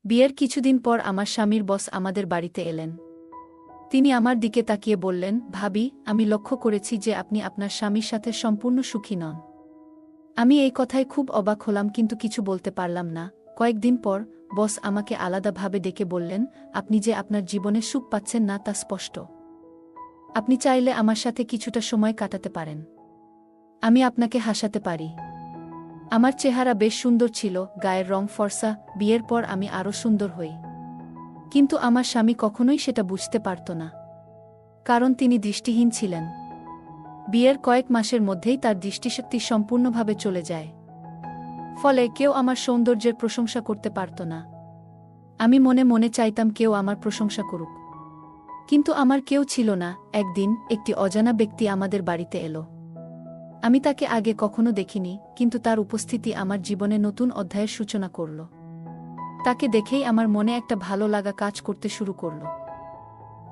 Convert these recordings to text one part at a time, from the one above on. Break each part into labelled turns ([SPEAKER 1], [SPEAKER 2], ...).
[SPEAKER 1] বিয়ের কিছুদিন পর আমার স্বামীর বস আমাদের বাড়িতে এলেন। তিনি আমার দিকে তাকিয়ে বললেন, ভাবি, আমি লক্ষ্য করেছি যে আপনি আপনার স্বামীর সাথে সম্পূর্ণ সুখী নন। আমি এই কথায় খুব অবাক হলাম, কিন্তু কিছু বলতে পারলাম না। কয়েকদিন পর বস আমাকে আলাদাভাবে ডেকে বললেন, আপনি যে আপনার জীবনে সুখ পাচ্ছেন না তা স্পষ্ট। আপনি চাইলে আমার সাথে কিছুটা সময় কাটাতে পারেন। আমি আপনাকে হাসাতে পারি। আমার চেহারা বেশ সুন্দর ছিল, গায়ের রং ফর্সা। বিয়ের পর আমি আরও সুন্দর হই। কিন্তু আমার স্বামী কখনোই সেটা বুঝতে পারত না, কারণ তিনি দৃষ্টিহীন ছিলেন। বিয়ের কয়েক মাসের মধ্যেই তার দৃষ্টিশক্তি সম্পূর্ণভাবে চলে যায়। ফলে কেউ আমার সৌন্দর্যের প্রশংসা করতে পারত না। আমি মনে মনে চাইতাম কেউ আমার প্রশংসা করুক, কিন্তু আমার কেউ ছিল না। একদিন একটি অজানা ব্যক্তি আমাদের বাড়িতে এলো। আমি তাকে আগে কখনো দেখিনি, কিন্তু তার উপস্থিতি আমার জীবনে নতুন অধ্যায়ের সূচনা করল। তাকে দেখেই আমার মনে একটা ভালো লাগা কাজ করতে শুরু করল।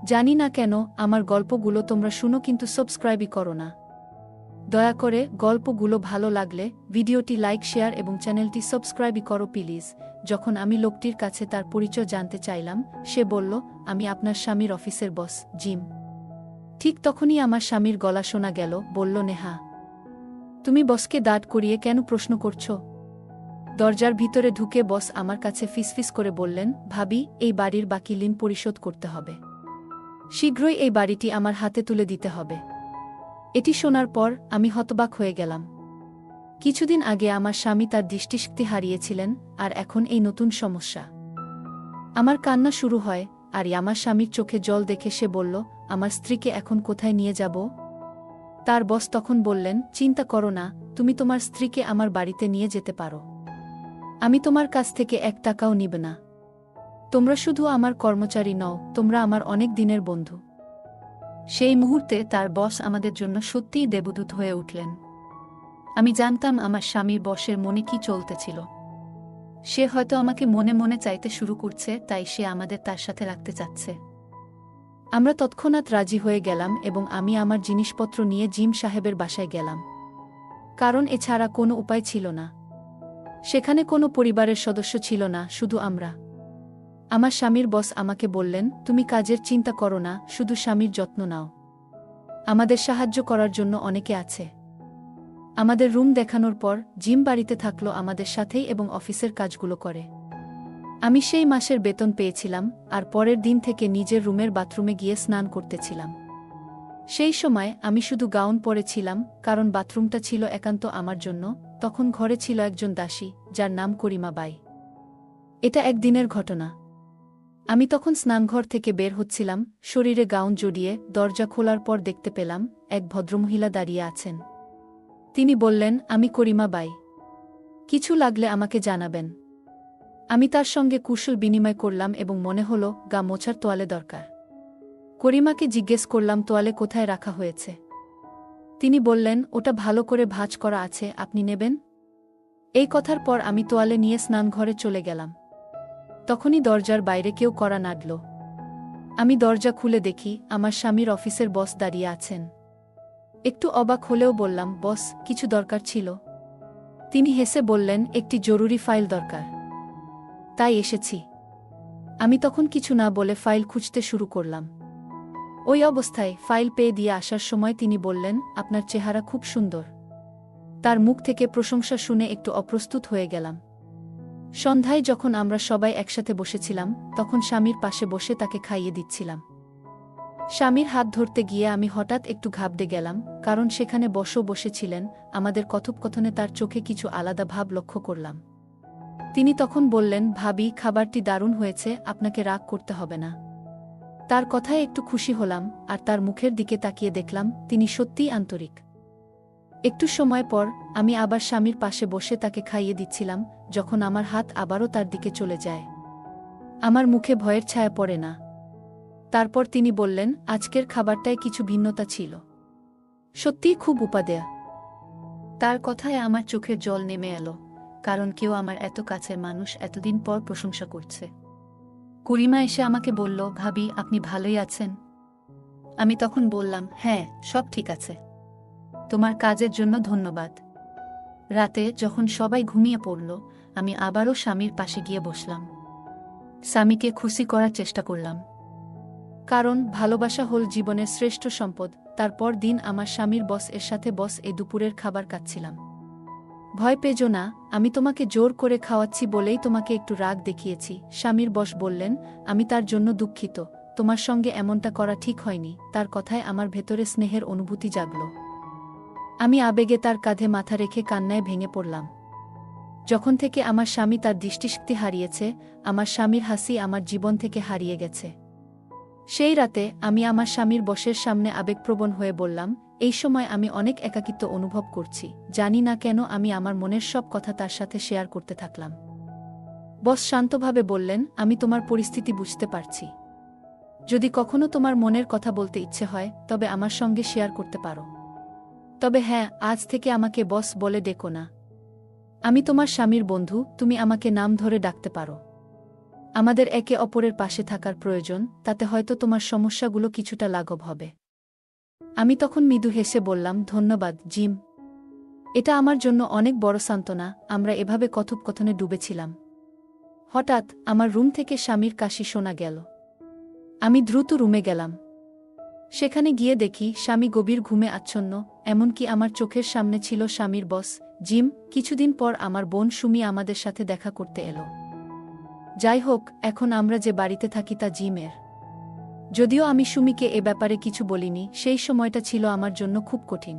[SPEAKER 1] জানি না কেন আমার গল্পগুলো তোমরা শুনো, কিন্তু সাবস্ক্রাইবই করো না। দয়া করে গল্পগুলো ভালো লাগলে ভিডিওটি লাইক, শেয়ার এবং চ্যানেলটি সাবস্ক্রাইবই করো প্লিজ। যখন আমি লোকটির কাছে তার পরিচয় জানতে চাইলাম, সে বলল, আমি আপনার স্বামীর অফিসের বস, জিম। ঠিক তখনই আমার স্বামীর গলা শোনা গেল, বলল, নেহা, তুমি বসকে দাঁড় করিয়ে কেন প্রশ্ন করছো? দরজার ভিতরে ঢুকে বস আমার কাছে ফিসফিস করে বললেন, ভাবি, এই বাড়ির বাকি ঋণ পরিশোধ করতে হবে। শীঘ্রই এই বাড়িটি আমার হাতে তুলে দিতে হবে। এটি শোনার পর আমি হতবাক হয়ে গেলাম। কিছুদিন আগে আমার স্বামী তার দৃষ্টিশক্তি হারিয়েছিলেন, আর এখন এই নতুন সমস্যা। আমার কান্না শুরু হয়, আর আমার স্বামীর চোখে জল দেখে সে বলল, আমার স্ত্রীকে এখন কোথায় নিয়ে যাব? তার বস তখন বললেন, চিন্তা করো না, তুমি তোমার স্ত্রীকে আমার বাড়িতে নিয়ে যেতে পারো। আমি তোমার কাছ থেকে 1 টাকাও নিব না। তোমরা শুধু আমার কর্মচারী নও, তোমরা আমার অনেক দিনের বন্ধু। সেই মুহূর্তে তার বস আমাদের জন্য সত্যিই দেবদূত হয়ে উঠলেন। আমি জানতাম আমার স্বামীর বসের মনে কি চলতেছিল। সে হয়তো আমাকে মনে মনে চাইতে শুরু করছে, তাই সে আমাদের তার সাথে রাখতে চাচ্ছে। আমরা তৎক্ষণাৎ রাজি হয়ে গেলাম এবং আমি আমার জিনিসপত্র নিয়ে জিম সাহেবের বাসায় গেলাম, কারণ এছাড়া কোনো উপায় ছিল না। সেখানে কোনো পরিবারের সদস্য ছিল না, শুধু আমরা। আমার স্বামীর বস আমাকে বললেন, তুমি কাজের চিন্তা করো না, শুধু স্বামীর যত্ন নাও। আমাদের সাহায্য করার জন্য অনেকে আছে। আমাদের রুম দেখানোর পর জিম বাড়িতে থাকলো আমাদের সাথেই এবং অফিসের কাজগুলো করে। আমি সেই মাসের বেতন পেয়েছিলাম, আর পরের দিন থেকে নিজের রুমের বাথরুমে গিয়ে স্নান করতেছিলাম। সেই সময় আমি শুধু গাউন পরেছিলাম, কারণ বাথরুমটা ছিল একান্ত আমার জন্য। তখন ঘরে ছিল একজন দাসী, যার নাম করিমা বাই। এটা একদিনের ঘটনা। আমি তখন স্নানঘর থেকে বের হচ্ছিলাম, শরীরে গাউন জড়িয়ে। দরজা খোলার পর দেখতে পেলাম এক ভদ্রমহিলা দাঁড়িয়ে আছেন। তিনি বললেন, আমি করিমা বাই। কিছু লাগলে আমাকে জানাবেন। আমি তার সঙ্গে কুশল বিনিময় করলাম এবং মনে হলো গা মোছার তোয়ালে দরকার। করিমাকে জিজ্ঞেস করলাম, তোয়ালে কোথায় রাখা হয়েছে? তিনি বললেন, ওটা ভালো করে ভাঁজ করা আছে, আপনি নেবেন? এই কথার পর আমি তোয়ালে নিয়ে স্নানঘরে চলে গেলাম। তখনই দরজার বাইরে কেউ কড়া নাড়ল। আমি দরজা খুলে দেখি আমার স্বামীর অফিসের বস দাঁড়িয়ে আছেন। একটু অবাক হলেও বললাম, বস, কিছু দরকার ছিল? তিনি হেসে বললেন, একটি জরুরি ফাইল দরকার, তাই এসেছি। আমি তখন কিছু না বলে ফাইল খুঁজতে শুরু করলাম। ওই অবস্থায় ফাইল পেয়ে দিয়ে আসার সময় তিনি বললেন, আপনার চেহারা খুব সুন্দর। তার মুখ থেকে প্রশংসা শুনে একটু অপ্রস্তুত হয়ে গেলাম। সন্ধ্যায় যখন আমরা সবাই একসাথে বসেছিলাম, তখন স্বামীর পাশে বসে তাকে খাইয়ে দিচ্ছিলাম। স্বামীর হাত ধরতে গিয়ে আমি হঠাৎ একটু ঘাবড়ে গেলাম, কারণ সেখানে বসেছিলেন। আমাদের কথোপকথনে তার চোখে কিছু আলাদা ভাব লক্ষ্য করলাম। তিনি তখন বললেন, ভাবি, খাবারটি দারুণ হয়েছে, আপনাকে রাগ করতে হবে না। তার কথায় একটু খুশি হলাম, আর তার মুখের দিকে তাকিয়ে দেখলাম তিনি সত্যিই আন্তরিক। একটু সময় পর আমি আবার স্বামীর পাশে বসে তাকে খাইয়ে দিচ্ছিলাম, যখন আমার হাত আবারও তার দিকে চলে যায়। আমার মুখে ভয়ের ছায়া পড়ে না। তারপর তিনি বললেন, আজকের খাবারটায় কিছু ভিন্নতা ছিল, সত্যিই খুব উপাদেয়। তার কথায় আমার চোখের জল নেমে এলো, কারণ কেউ আমার এত কাছের মানুষ এতদিন পর প্রশংসা করছে। করিমা এসে আমাকে বলল, ভাবি, আপনি ভালোই আছেন? আমি তখন বললাম, হ্যাঁ, সব ঠিক আছে। তোমার কাজের জন্য ধন্যবাদ। রাতে যখন সবাই ঘুমিয়ে পড়ল, আমি আবারও স্বামীর পাশে গিয়ে বসলাম। স্বামীকে খুশি করার চেষ্টা করলাম। কারণ ভালোবাসা হল জীবনের শ্রেষ্ঠ সম্পদ। তারপর দিন আমার স্বামীর বস এর সাথে বস এই দুপুরের খাবার খাচ্ছিলাম। ভয় পেজো না, আমি তোমাকে জোর করে খাওয়াচ্ছি বলেই তোমাকে একটু রাগ দেখিয়েছি। স্বামীর বস বললেন, আমি তার জন্য দুঃখিত, তোমার সঙ্গে এমনটা করা ঠিক হয়নি। তার কথায় আমার ভেতরে স্নেহের অনুভূতি জাগল। আমি আবেগে তার কাঁধে মাথা রেখে কান্নায় ভেঙে পড়লাম। যখন থেকে আমার স্বামী তার দৃষ্টিশক্তি হারিয়েছে, আমার স্বামীর হাসি আমার জীবন থেকে হারিয়ে গেছে। সেই রাতে আমি আমার স্বামীর বসের সামনে আবেগপ্রবণ হয়ে বললাম, এই সময় আমি অনেক একাকিত্ব অনুভব করছি। জানি না কেন আমি আমার মনের সব কথা তার সাথে শেয়ার করতে থাকলাম। বস শান্তভাবে বললেন, আমি তোমার পরিস্থিতি বুঝতে পারছি। যদি কখনো তোমার মনের কথা বলতে ইচ্ছে হয় তবে আমার সঙ্গে শেয়ার করতে পারো। তবে হ্যাঁ, আজ থেকে আমাকে বস বলে ডেকো না। আমি তোমার স্বামীর বন্ধু, তুমি আমাকে নাম ধরে ডাকতে পারো। আমাদের একে অপরের পাশে থাকার প্রয়োজন, তাতে হয়তো তোমার সমস্যাগুলো কিছুটা লাঘব হবে। আমি তখন মৃদু হেসে বললাম, ধন্যবাদ জিম। এটা আমার জন্য অনেক বড় সান্ত্বনা। আমরা এভাবে কথোপকথনে ডুবেছিলাম। হঠাৎ আমার রুম থেকে স্বামীর কাশি শোনা গেল। আমি দ্রুত রুমে গেলাম। সেখানে গিয়ে দেখি স্বামী গভীর ঘুমে আচ্ছন্ন, এমনকি আমার চোখের সামনে ছিল স্বামীর বস জিম। কিছুদিন পর আমার বোন সুমি আমাদের সাথে দেখা করতে এলো। যাই হোক, এখন আমরা যে বাড়িতে থাকি তা জিমের। যদিও আমি সুমিকে এ ব্যাপারে কিছু বলিনি, সেই সময়টা ছিল আমার জন্য খুব কঠিন।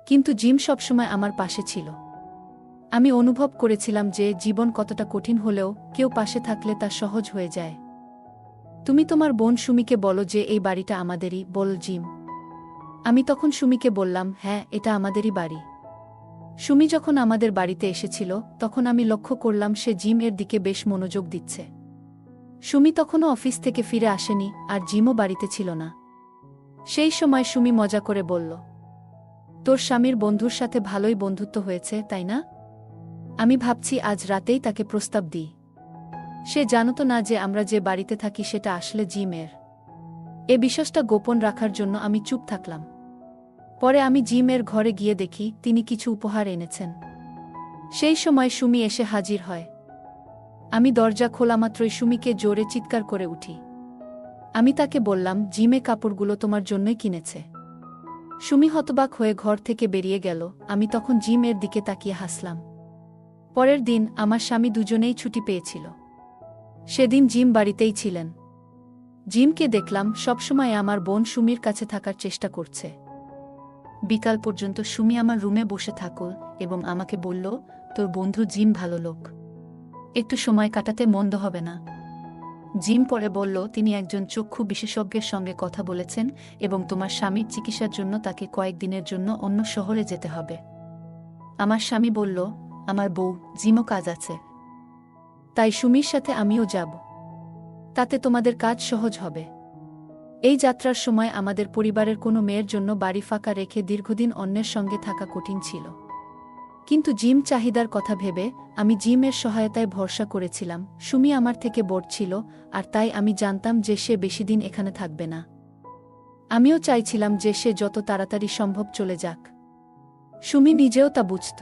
[SPEAKER 1] কিন্তু জিম সবসময় আমার পাশে ছিল। আমি অনুভব করেছিলাম যে জীবন কতটা কঠিন হলেও কেউ পাশে থাকলে তা সহজ হয়ে যায়। তুমি তোমার বোন সুমিকে বলো যে এই বাড়িটা আমাদেরই, বল জিম। আমি তখন সুমিকে বললাম, হ্যাঁ, এটা আমাদেরই বাড়ি। সুমি যখন আমাদের বাড়িতে এসেছিল তখন আমি লক্ষ্য করলাম সে জিম এর দিকে বেশ মনোযোগ দিচ্ছে। সুমি তখনও অফিস থেকে ফিরে আসেনি, আর জিমও বাড়িতে ছিল না। সেই সময় সুমি মজা করে বলল, তোর স্বামীর বন্ধুর সাথে ভালোই বন্ধুত্ব হয়েছে, তাই না? আমি ভাবছি আজ রাতেই তাকে প্রস্তাব দিই। সে জানত না যে আমরা যে বাড়িতে থাকি সেটা আসলে জিমের। এ বিশ্বাসটা গোপন রাখার জন্য আমি চুপ থাকলাম। পরে আমি জিমের ঘরে গিয়ে দেখি তিনি কিছু উপহার এনেছেন। সেই সময় সুমি এসে হাজির হয়। আমি দরজা খোলামাত্রই সুমিকে জোরে চিৎকার করে উঠি। আমি তাকে বললাম, জিমে কাপড়গুলো তোমার জন্যই কিনেছে। সুমি হতবাক হয়ে ঘর থেকে বেরিয়ে গেল। আমি তখন জিমের দিকে তাকিয়ে হাসলাম। পরের দিন আমার স্বামী দুজনেই ছুটি পেয়েছিল। সেদিন জিম বাড়িতেই ছিলেন। জিমকে দেখলাম সবসময় আমার বোন সুমির কাছে থাকার চেষ্টা করছে। বিকাল পর্যন্ত সুমি আমার রুমে বসে থাকল এবং আমাকে বলল, তোর বন্ধু জিম ভালো লোক, একটু সময় কাটাতে মন্দ হবে না। জিম পরে বলল, তিনি একজন চক্ষু বিশেষজ্ঞের সঙ্গে কথা বলেছেন এবং তোমার স্বামীর চিকিৎসার জন্য তাকে কয়েকদিনের জন্য অন্য শহরে যেতে হবে। আমার স্বামী বলল, আমার বউ জিমও কাজ আছে, তাই সুমির সাথে আমিও যাব। তাতে তোমাদের কাজ সহজ হবে। এই যাত্রার সময় আমাদের পরিবারের কোনো মেয়ের জন্য বাড়ি ফাঁকা রেখে দীর্ঘদিন অন্যের সঙ্গে থাকা কঠিন ছিল। কিন্তু জিম চাহিদার কথা ভেবে আমি জিমের সহায়তায় ভরসা করেছিলাম। সুমি আমার থেকে বড় ছিল, আর তাই আমি জানতাম যে সে বেশিদিন এখানে থাকবে না। আমিও চাইছিলাম যে সে যত তাড়াতাড়ি সম্ভব চলে যাক। সুমি নিজেও তা বুঝত।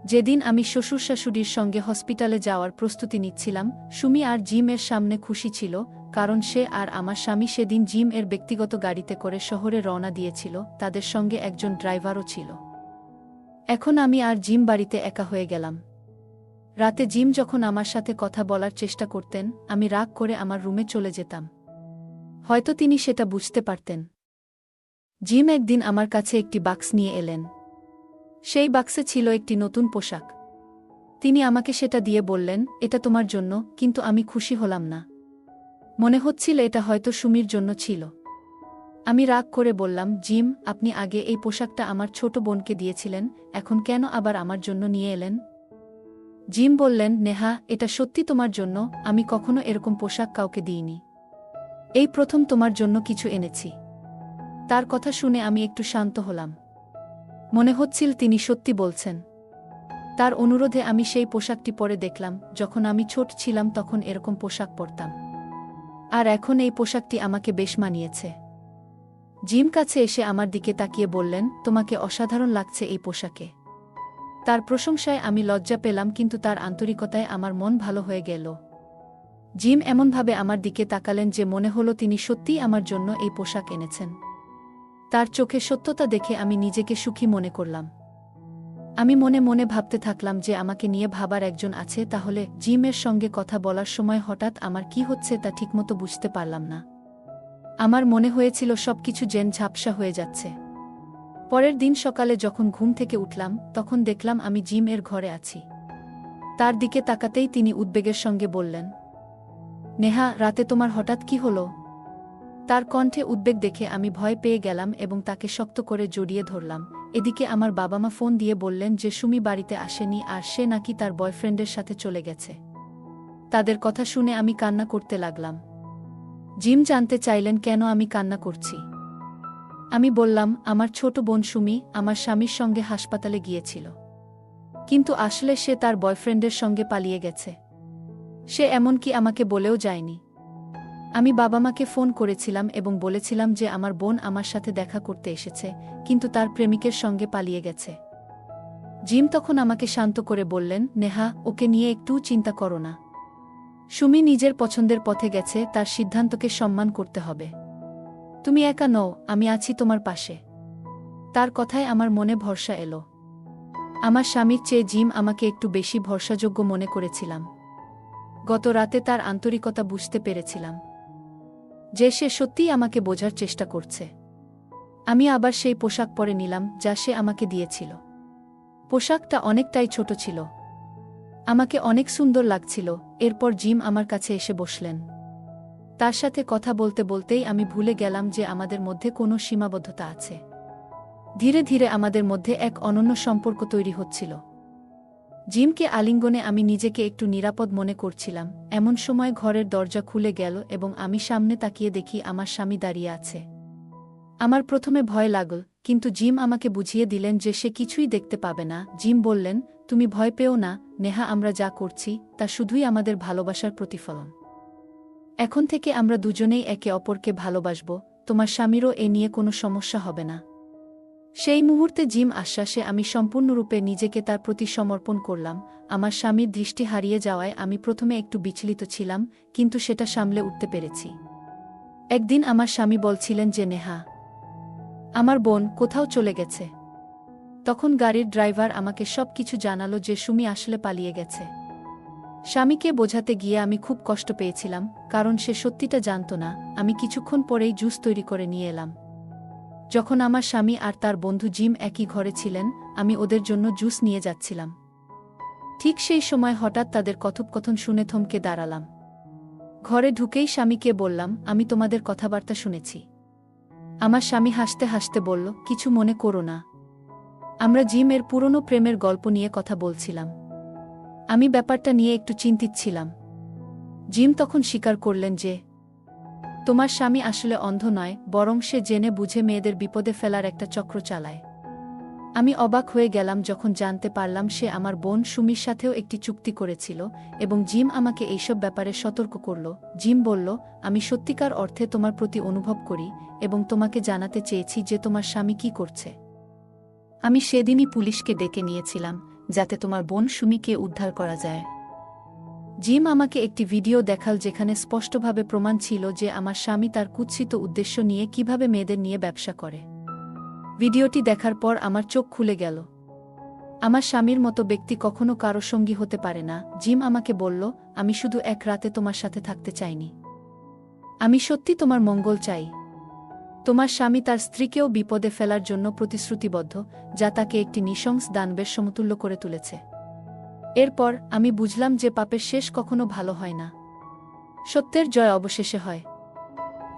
[SPEAKER 1] যেদিন আমি শ্বশুর শাশুড়ির সঙ্গে হসপিটালে যাওয়ার প্রস্তুতি নিচ্ছিলাম, সুমি আর জিম এর সামনে খুশি ছিল, কারণ সে আর আমার স্বামী সেদিন জিম এর ব্যক্তিগত গাড়িতে করে শহরে রওনা দিয়েছিল। তাদের সঙ্গে একজন ড্রাইভারও ছিল। এখন আমি আর জিম বাড়িতে একা হয়ে গেলাম। রাতে জিম যখন আমার সাথে কথা বলার চেষ্টা করতেন, আমি রাগ করে আমার রুমে চলে যেতাম। হয়তো তিনি সেটা বুঝতে পারতেন। জিম একদিন আমার কাছে একটি বাক্স নিয়ে এলেন। সেই বাক্সে ছিল একটি নতুন পোশাক। তিনি আমাকে সেটা দিয়ে বললেন, এটা তোমার জন্য। কিন্তু আমি খুশি হলাম না। মনে হচ্ছিল এটা হয়তো সুমির জন্য ছিল। আমি রাগ করে বললাম, জিম, আপনি আগে এই পোশাকটা আমার ছোট বোনকে দিয়েছিলেন, এখন কেন আবার আমার জন্য নিয়ে এলেন? জিম বললেন, নেহা, এটা সত্যি তোমার জন্য। আমি কখনো এরকম পোশাক কাউকে দিইনি। এই প্রথম তোমার জন্য কিছু এনেছি। তার কথা শুনে আমি একটু শান্ত হলাম। মনে হচ্ছিল তিনি সত্যি বলছেন। তার অনুরোধে আমি সেই পোশাকটি পরে দেখলাম। যখন আমি ছোট ছিলাম তখন এরকম পোশাক পরতাম, আর এখন এই পোশাকটি আমাকে বেশ মানিয়েছে। জিম কাছে এসে আমার দিকে তাকিয়ে বললেন, তোমাকে অসাধারণ লাগছে এই পোশাকে। তার প্রশংসায় আমি লজ্জা পেলাম, কিন্তু তার আন্তরিকতায় আমার মন ভালো হয়ে গেল। জিম এমনভাবে আমার দিকে তাকালেন যে মনে হলো তিনি সত্যিই আমার জন্য এই পোশাক এনেছেন। তার চোখে সত্যতা দেখে আমি নিজেকে সুখী মনে করলাম। আমি মনে মনে ভাবতে থাকলাম যে আমাকে নিয়ে ভাবার একজন আছে, তাহলে জিমের সঙ্গে কথা বলার সময় হঠাৎ আমার কি হচ্ছে তা ঠিকমতো বুঝতে পারলাম না। আমার মনে হয়েছিল সবকিছু যেন ঝাপসা হয়ে যাচ্ছে। পরের দিন সকালে যখন ঘুম থেকে উঠলাম তখন দেখলাম আমি জিম এর ঘরে আছি। তার দিকে তাকাতেই তিনি উদ্বেগের সঙ্গে বললেন, নেহা, রাতে তোমার হঠাৎ কি হলো? তার কণ্ঠে উদ্বেগ দেখে আমি ভয় পেয়ে গেলাম এবং তাকে শক্ত করে জড়িয়ে ধরলাম। এদিকে আমার বাবা মা ফোন দিয়ে বললেন যে সুমি বাড়িতে আসেনি আর সে নাকি তার বয়ফ্রেন্ডের সাথে চলে গেছে। তাদের কথা শুনে আমি কান্না করতে লাগলাম। জিম জানতে চাইলেন কেন আমি কান্না করছি। আমি বললাম, আমার ছোট বোন সুমি আমার স্বামীর সঙ্গে হাসপাতালে গিয়েছিল, কিন্তু আসলে সে তার বয়ফ্রেন্ডের সঙ্গে পালিয়ে গেছে। সে এমনকি আমাকে বলেও যায়নি। আমি বাবা মাকে ফোন করেছিলাম এবং বলেছিলাম যে আমার বোন আমার সাথে দেখা করতে এসেছে, কিন্তু তার প্রেমিকের সঙ্গে পালিয়ে গেছে। জিম তখন আমাকে শান্ত করে বললেন, নেহা, ওকে নিয়ে একটু চিন্তা করো না। সুমি নিজের পছন্দের পথে গেছে, তার সিদ্ধান্তকে সম্মান করতে হবে। তুমি একা নও, আমি আছি তোমার পাশে। তার কথায় আমার মনে ভরসা এলো। আমার স্বামীর চেয়ে জিম আমাকে একটু বেশি ভরসাযোগ্য মনে করেছিলাম। গত রাতে তার আন্তরিকতা বুঝতে পেরেছিলাম যে সে সত্যিই আমাকে বোঝার চেষ্টা করছে। আমি আবার সেই পোশাক পরে নিলাম যা সে আমাকে দিয়েছিল। পোশাকটা অনেকটাই ছোট ছিল, আমাকে অনেক সুন্দর লাগছিল। এরপর জিম আমার কাছে এসে বসলেন। তার সাথে কথা বলতে বলতেই আমি ভুলে গেলাম যে আমাদের মধ্যে কোনো সীমাবদ্ধতা আছে। ধীরে ধীরে আমাদের মধ্যে এক অনন্য সম্পর্ক তৈরি হচ্ছিল। জিমকে আলিঙ্গনে আমি নিজেকে একটু নিরাপদ মনে করছিলাম। এমন সময় ঘরের দরজা খুলে গেল এবং আমি সামনে তাকিয়ে দেখি আমার স্বামী দাঁড়িয়ে আছে। আমার প্রথমে ভয় লাগল, কিন্তু জিম আমাকে বুঝিয়ে দিলেন যে সে কিছুই দেখতে পাবে না। জিম বললেন, তুমি ভয় পেও না নেহা, আমরা যা করছি তা শুধুই আমাদের ভালোবাসার প্রতিফলন। এখন থেকে আমরা দুজনেই একে অপরকে ভালোবাসব, তোমার স্বামীরও এ নিয়ে কোনো সমস্যা হবে না। সেই মুহূর্তে জিম আশ্বাসে আমি সম্পূর্ণরূপে নিজেকে তার প্রতি সমর্পণ করলাম। আমার স্বামীর দৃষ্টি হারিয়ে যাওয়ায় আমি প্রথমে একটু বিচলিত ছিলাম, কিন্তু সেটা সামলে উঠতে পেরেছি। একদিন আমার স্বামী বলছিলেন যে নেহা, আমার বোন কোথাও চলে গেছে। তখন গাড়ির ড্রাইভার আমাকে সব কিছু জানালো যে সুমি আসলে পালিয়ে গেছে। স্বামীকে বোঝাতে গিয়ে আমি খুব কষ্ট পেয়েছিলাম, কারণ সে সত্যিটা জানত না। আমি কিছুক্ষণ পরেই জুস তৈরি করে নিয়ে এলাম। যখন আমার স্বামী আর তার বন্ধু জিম একই ঘরে ছিলেন, আমি ওদের জন্য জুস নিয়ে যাচ্ছিলাম। ঠিক সেই সময় হঠাৎ তাদের কথোপকথন শুনে থমকে দাঁড়ালাম। ঘরে ঢুকেই স্বামীকে বললাম, আমি তোমাদের কথাবার্তা শুনেছি। আমার স্বামী হাসতে হাসতে বলল, কিছু মনে করো না, আমরা জিম এর পুরনো প্রেমের গল্প নিয়ে কথা বলছিলাম। আমি ব্যাপারটা নিয়ে একটু চিন্তিত ছিলাম। জিম তখন স্বীকার করলেন যে তোমার স্বামী আসলে অন্ধ নয়, বরং সে জেনে বুঝে মেয়েদের বিপদে ফেলার একটা চক্র চালায়। আমি অবাক হয়ে গেলাম যখন জানতে পারলাম সে আমার বোন সুমির সাথেও একটি চুক্তি করেছিল, এবং জিম আমাকে এইসব ব্যাপারে সতর্ক করল। জিম বলল, আমি সত্যিকার অর্থে তোমার প্রতি অনুভব করি এবং তোমাকে জানাতে চেয়েছি যে তোমার স্বামী কি করছে। আমি সেদিনই পুলিশকে ডেকে নিয়েছিলাম যাতে তোমার বোন সুমিকে উদ্ধার করা যায়। জিম আমাকে একটি ভিডিও দেখাল যেখানে স্পষ্টভাবে প্রমাণ ছিল যে আমার স্বামী তার কুৎসিত উদ্দেশ্য নিয়ে কিভাবে মেয়েদের নিয়ে ব্যবসা করে। ভিডিওটি দেখার পর আমার চোখ খুলে গেল। আমার স্বামীর মতো ব্যক্তি কখনো কারো সঙ্গী হতে পারে না। জিম আমাকে বলল, আমি শুধু এক রাতে তোমার সাথে থাকতে চাইনি, আমি সত্যি তোমার মঙ্গল চাই। তোমার স্বামী তার স্ত্রীকেও বিপদে ফেলার জন্য প্রতিশ্রুতিবদ্ধ, যা তাকে একটি নৃশংস দানবের সমতুল্য করে তুলেছে। এরপর আমি বুঝলাম যে পাপের শেষ কখনো ভালো হয় না, সত্যের জয় অবশেষে হয়।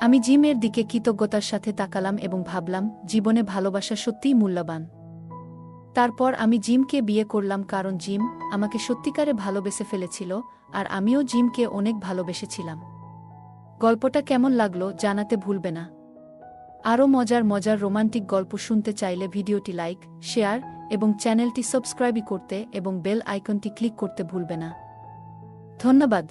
[SPEAKER 1] আমি জিমের দিকে কৃতজ্ঞতার সাথে তাকালাম এবং ভাবলাম, জীবনে ভালোবাসা সত্যিই মূল্যবান। তারপর আমি জিমকে বিয়ে করলাম, কারণ জিম আমাকে সত্যিকারে ভালোবেসে ফেলেছিল আর আমিও জিমকে অনেক ভালোবেসেছিলাম। গল্পটা কেমন লাগলো জানাতে ভুলবে না। আরও মজার মজার রোমান্টিক গল্প শুনতে চাইলে ভিডিওটি লাইক, শেয়ার এবং চ্যানেলটি সাবস্ক্রাইব করতে এবং বেল আইকনটি ক্লিক করতে ভুলবে না। ধন্যবাদ।